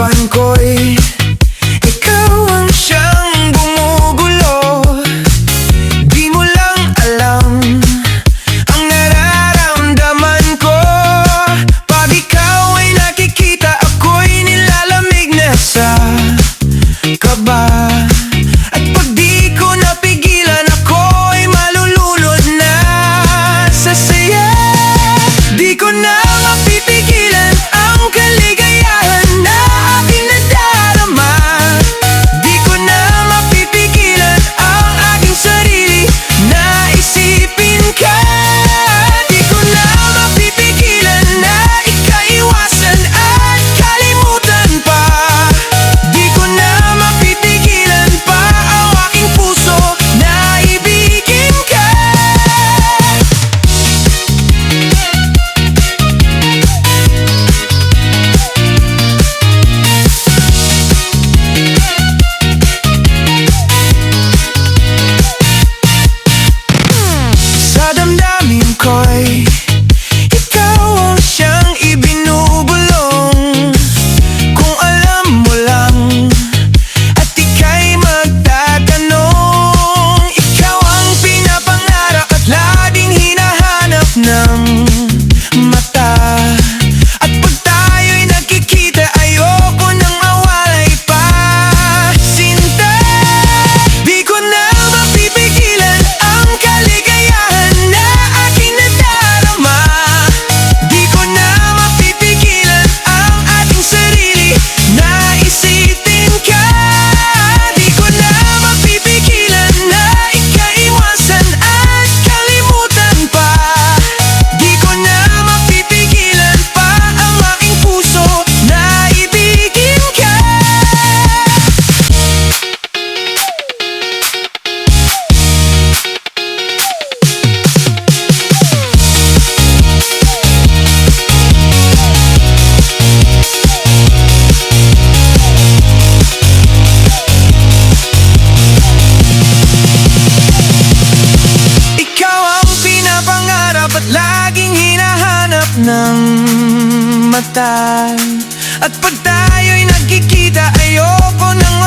isipan ko'y ikaw ang siyang gumugulo. Di mo lang alam ang nararamdaman ko. Pag ikaw ay nakikita, ako'y nilalamig na sa kaba. At pag di ko napigilan, ako'y malulunod na sa saya. Di ko na mapipigilan ang kaligayahan na aking nadarama. Di ko na mapipigilan ang aking sarili na isipin ka. Di ko na mapipigilan na ikaiwasan at kalimutan pa. Di ko na mapipigilan pa ang aking puso na ibigin ka. Sa damdamin ko'y ikaw ang siyang ibinubulong. Kung alam mo lang at ika'y magtatanong, ikaw ang pinapangarap at laging hinahanap ng mata. At pag tayo'y nagkikita, ayoko nang mawalay pa, sinta. Di ko na mapipigilan ang kaligayahan na aking nadarama. Di ko na mapipigilan ang ating sarili na isipin ka. Di ko na mapipigilan na ikaiwasan at kalimutan pa. Di ko na mapipigilan pa ang aking puso na ibigin ka. Ikaw ang pinapangarap at laging hinahanap ng mata. At pag tayo'y nagkikita, ayoko nang